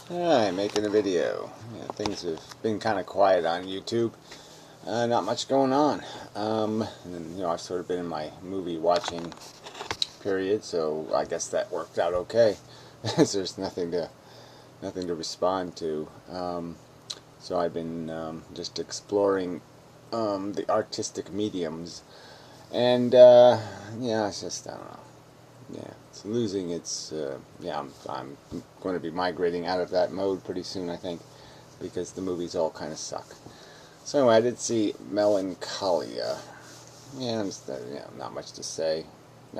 Hi, making a video. Yeah, things have been kind of quiet on YouTube. Not much going on. And then, I've sort of been in my movie watching period, so I guess that worked out okay. There's nothing to respond to. So I've been just exploring the artistic mediums, and yeah, it's just I don't know. Yeah, it's losing its. Yeah, I'm going to be migrating out of that mode pretty soon, I think, because the movies all kind of suck. So anyway, I did see Melancholia. Yeah, not much to say.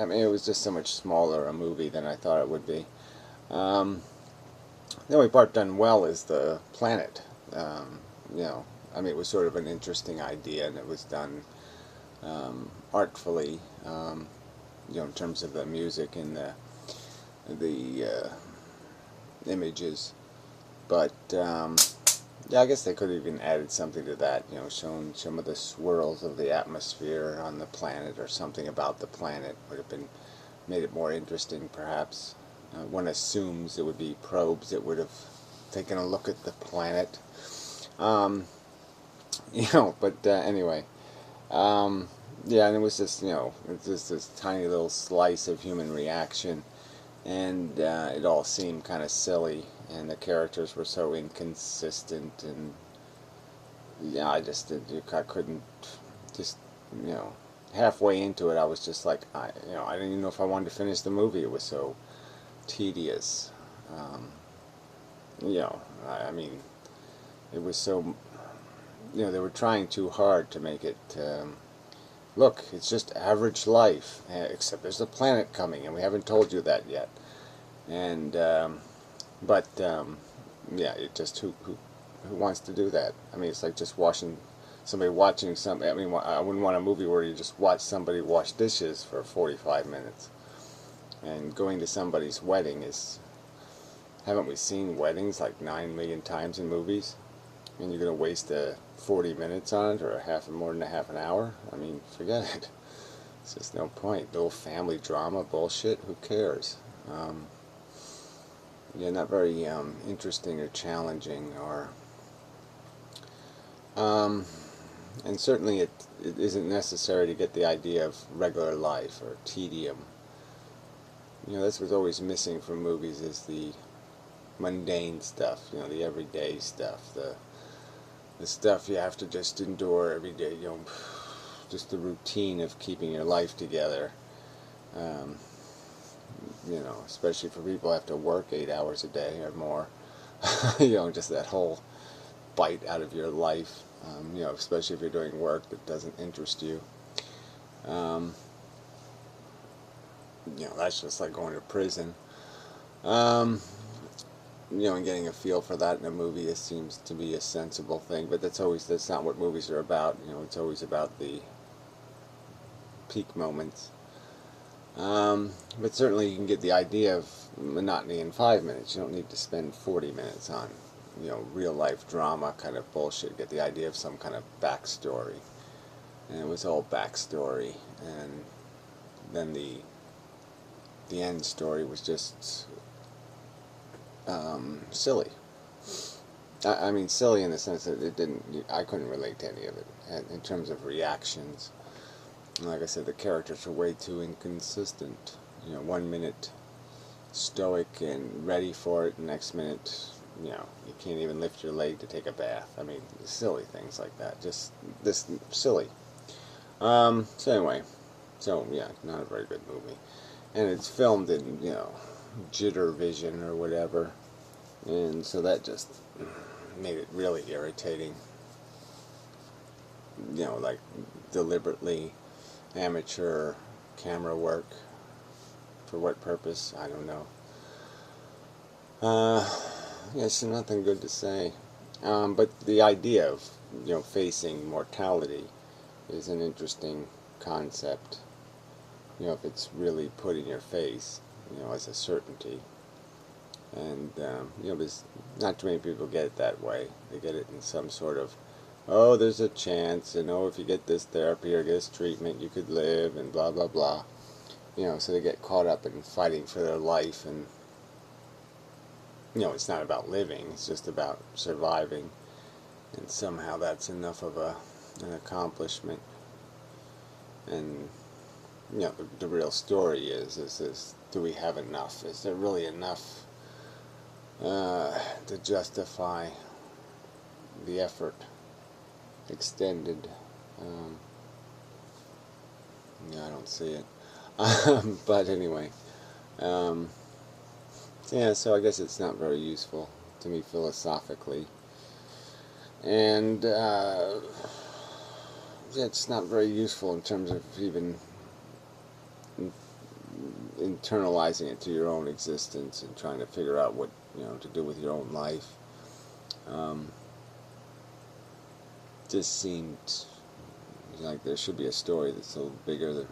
I mean, it was just so much smaller a movie than I thought it would be. Um, the only part done well is the planet. Um, you know, I mean, it was sort of an interesting idea, and it was done artfully. In terms of the music and the images. But yeah, I guess they could have even added something to that. Shown some of the swirls of the atmosphere on the planet, or something about the planet would have been made it more interesting, perhaps. One assumes it would be probes that would have taken a look at the planet. Um, but anyway. Yeah, and it was just, it's just this tiny little slice of human reaction, and it all seemed kind of silly, and the characters were so inconsistent, and yeah, I couldn't, just, you know, halfway into it, I was just like, I didn't even know if I wanted to finish the movie. It was so tedious. Um, I mean, it was so, they were trying too hard to make it. Look, it's just average life, except there's a planet coming, and we haven't told you that yet. And but yeah, it just who wants to do that? I mean, it's like just somebody watching some. I mean, I wouldn't want a movie where you just watch somebody wash dishes for 45 minutes. And going to somebody's wedding is. Haven't we seen weddings like 9 million times in movies? And you're going to waste 40 minutes on it, or more than a half an hour? I mean, forget it. It's just no point. Little family drama bullshit. Who cares? Yeah, not very interesting or challenging, or um, and certainly it isn't necessary to get the idea of regular life or tedium. That's what's always missing from movies, is the mundane stuff. The everyday stuff, the stuff you have to just endure every day. Just the routine of keeping your life together. Um, Especially for people who have to work 8 hours a day or more. Just that whole bite out of your life. Especially if you're doing work that doesn't interest you. Um, that's just like going to prison. Um, and getting a feel for that in a movie, it seems to be a sensible thing. But that's not what movies are about. It's always about the peak moments. But certainly you can get the idea of monotony in 5 minutes. You don't need to spend 40 minutes on, real life drama kind of bullshit. Get the idea of some kind of backstory. And it was all backstory. And then the end story was just silly. I mean, silly in the sense that I couldn't relate to any of it in terms of reactions. Like I said, the characters are way too inconsistent. 1 minute stoic and ready for it, the next minute, you can't even lift your leg to take a bath. I mean, silly things like that. Just this silly. So anyway, yeah, not a very good movie. And it's filmed in, jitter vision or whatever. And so that just made it really irritating. Like deliberately amateur camera work. For what purpose? I don't know. Yeah, so nothing good to say. But the idea of, facing mortality is an interesting concept. If it's really put in your face, as a certainty. And, there's not too many people get it that way. They get it in some sort of, oh, there's a chance, and oh, if you get this therapy or this treatment, you could live, and blah, blah, blah. So they get caught up in fighting for their life, and it's not about living, it's just about surviving, and somehow that's enough of an accomplishment. And the real story is do we have enough? Is there really enough to justify the effort extended? I don't see it. But anyway, yeah, so I guess it's not very useful to me philosophically. And it's not very useful in terms of even internalizing it to your own existence and trying to figure out what to do with your own life. Just seemed like there should be a story that's a little bigger.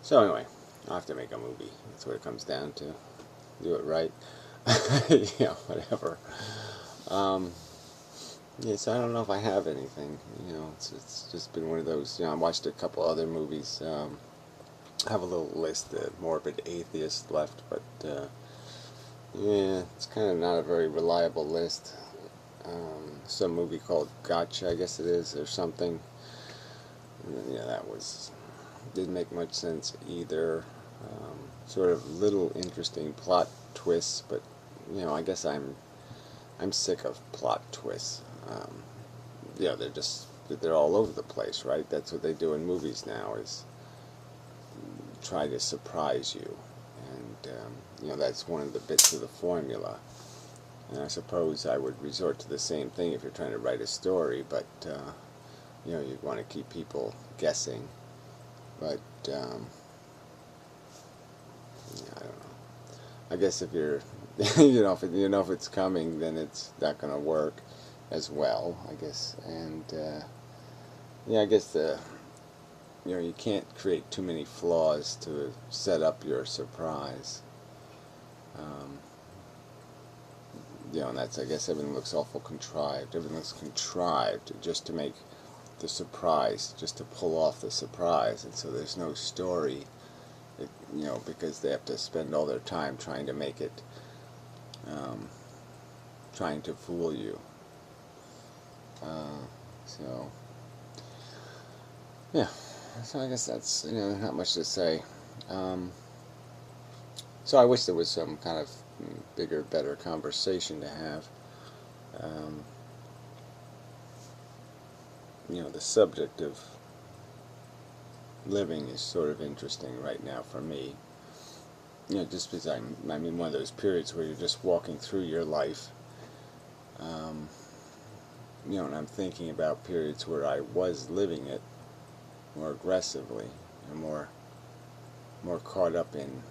So anyway, I'll have to make a movie. That's what it comes down to. Do it right. Whatever. So I don't know if I have anything. It's just been one of those. I watched a couple other movies. I have a little list of Morbid Atheist left, but it's kind of not a very reliable list. Some movie called Gotcha, I guess it is, or something. That didn't make much sense either. Sort of little interesting plot twists, but I guess I'm sick of plot twists. They're all over the place, right? That's what they do in movies now, is try to surprise you, and that's one of the bits of the formula. And I suppose I would resort to the same thing if you're trying to write a story, but you'd want to keep people guessing. But I don't know. I guess if you're, if it's coming, then it's not going to work as well, I guess. And I guess you can't create too many flaws to set up your surprise. And I guess everything looks awful contrived. Everything looks contrived just to make the surprise, just to pull off the surprise, and so there's no story, because they have to spend all their time trying to make it, trying to fool you. So I guess that's, not much to say. So I wish there was some kind of bigger, better conversation to have. The subject of living is sort of interesting right now for me. Just because I'm in one of those periods where you're just walking through your life. And I'm thinking about periods where I was living it more aggressively and more caught up in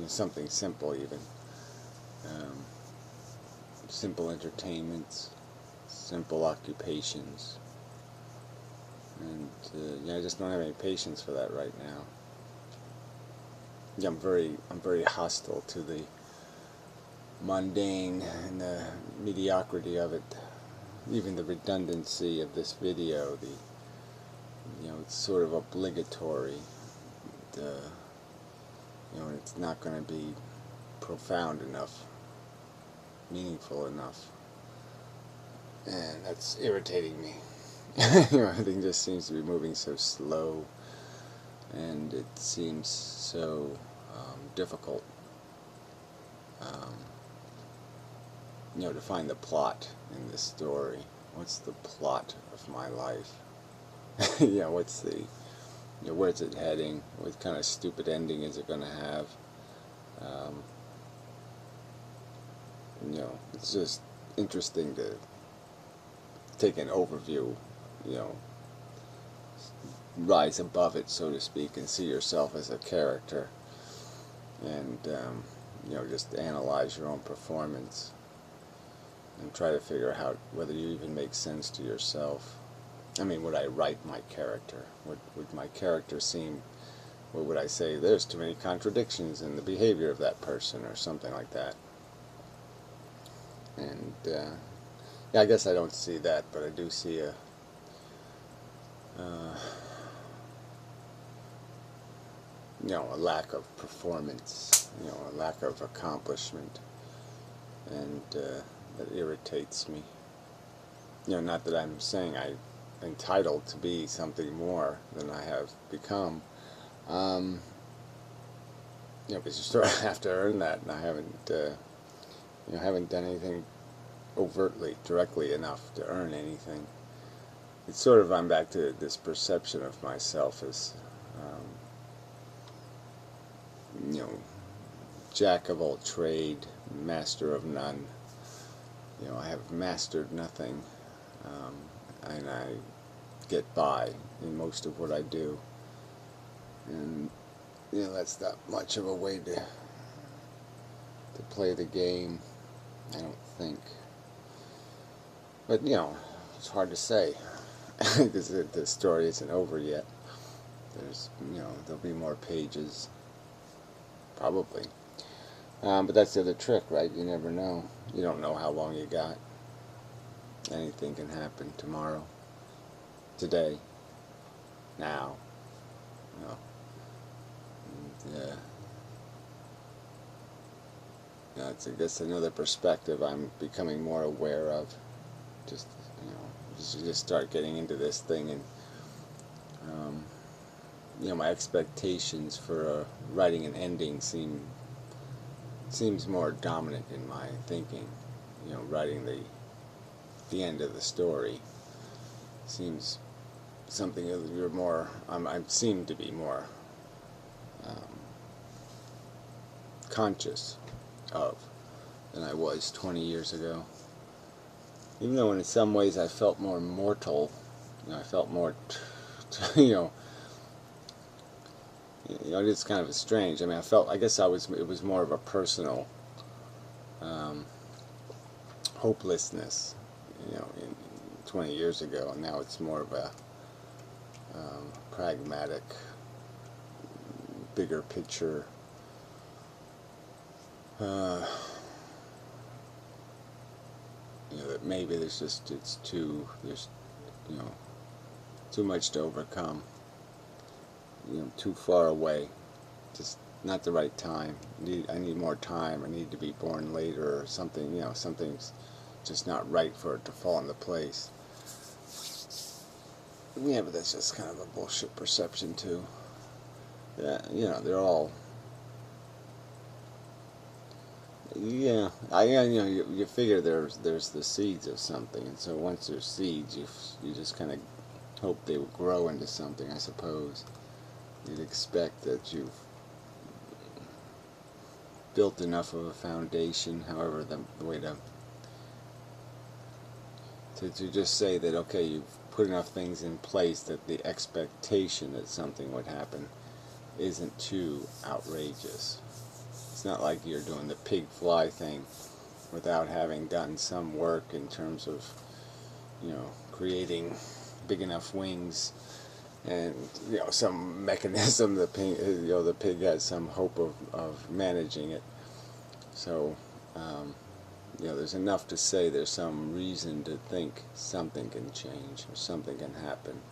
something simple, even simple entertainments, simple occupations, and I just don't have any patience for that right now. I'm very hostile to the mundane and the mediocrity of it, even the redundancy of this video. It's sort of obligatory. It's not going to be profound enough, meaningful enough, and that's irritating me. Everything just seems to be moving so slow, and it seems so difficult, to find the plot in this story. What's the plot of my life? What's the, where's it heading? What kind of stupid ending is it going to have? It's just interesting to take an overview, rise above it, so to speak, and see yourself as a character, and just analyze your own performance and try to figure out whether you even make sense to yourself. I mean, would I write my character? Would my character seem, what would I say, there's too many contradictions in the behavior of that person, or something like that. And I guess I don't see that, but I do see a lack of performance, a lack of accomplishment, and that irritates me. Not that I'm saying I'm entitled to be something more than I have become, but you sort of have to earn that, and I haven't done anything overtly, directly enough to earn anything. It's sort of, I'm back to this perception of myself as, jack of all trade, master of none. I have mastered nothing, and I get by in most of what I do. And, that's not much of a way to play the game, I don't think. But, it's hard to say, because the story isn't over yet. There's, there'll be more pages, probably. But that's the other trick, right? You never know. You don't know how long you got. Anything can happen tomorrow, today, now. It's, I guess, another perspective I'm becoming more aware of. Just, you just start getting into this thing, and my expectations for writing an ending seems more dominant in my thinking. Writing the end of the story seems something that you're more. I seem to be more conscious of than I was 20 years ago. Even though in some ways I felt more mortal, I felt more, it's kind of strange. I guess it was more of a personal hopelessness, in 20 years ago, and now it's more of a pragmatic, bigger picture, that maybe there's too much to overcome, too far away, just not the right time. I need more time. I need to be born later or something. Something's just not right for it to fall into place. Yeah, but that's just kind of a bullshit perception too. Yeah, they're all. Yeah, you figure there's the seeds of something, and so once there's seeds, you just kind of hope they will grow into something. I suppose you'd expect that you've built enough of a foundation, however the way to just say that, okay, you've put enough things in place that the expectation that something would happen isn't too outrageous. It's not like you're doing the pig fly thing without having done some work in terms of, creating big enough wings and, some mechanism. The pig has some hope of managing it. So, there's enough to say there's some reason to think something can change or something can happen.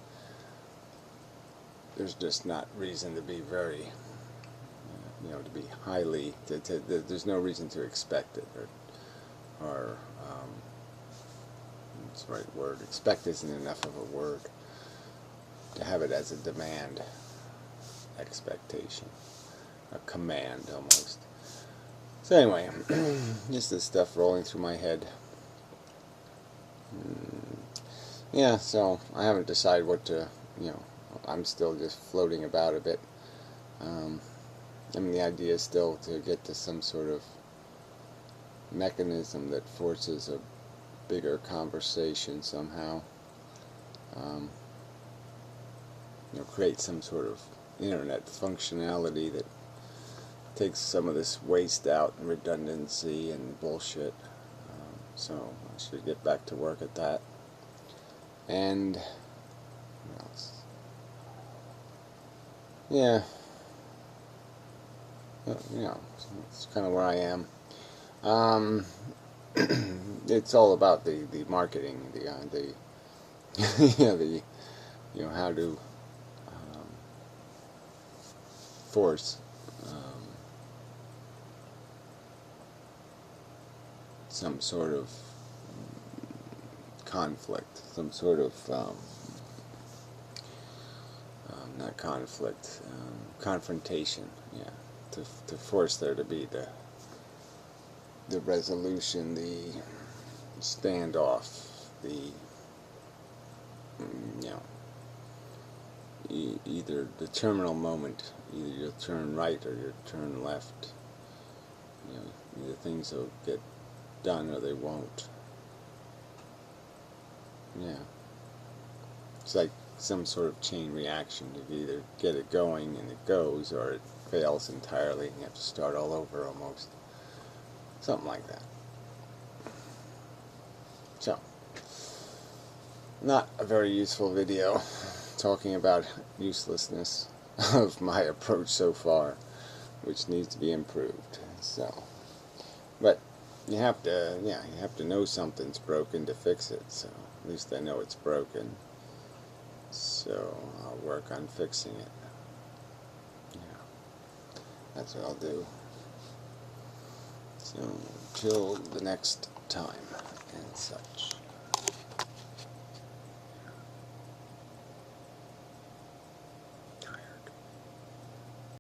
There's just not reason to be very, to be highly, there's no reason to expect it, or what's the right word? Expect isn't enough of a word. To have it as a demand, expectation, a command almost. So anyway, just this stuff rolling through my head. Yeah, so I haven't decided what to, I'm still just floating about a bit. The idea is still to get to some sort of mechanism that forces a bigger conversation somehow. Create some sort of internet functionality that takes some of this waste out and redundancy and bullshit. So I should get back to work at that. And what else? Yeah. It's kind of where I am. It's all about the marketing, the how to force some sort of conflict, some sort of not conflict, confrontation, yeah, to force there to be the resolution, the standoff, the you know, either the terminal moment, either you'll turn right or you'll turn left. You know, either things will get done or they won't. Yeah. It's like some sort of chain reaction. You either get it going and it goes, or it fails entirely and you have to start all over almost. Something like that. So, not a very useful video talking about uselessness of my approach so far, which needs to be improved. So, but you have to, yeah, you have to know something's broken to fix it. So at least I know it's broken. So I'll work on fixing it. Yeah, that's what I'll do. So till the next time and such.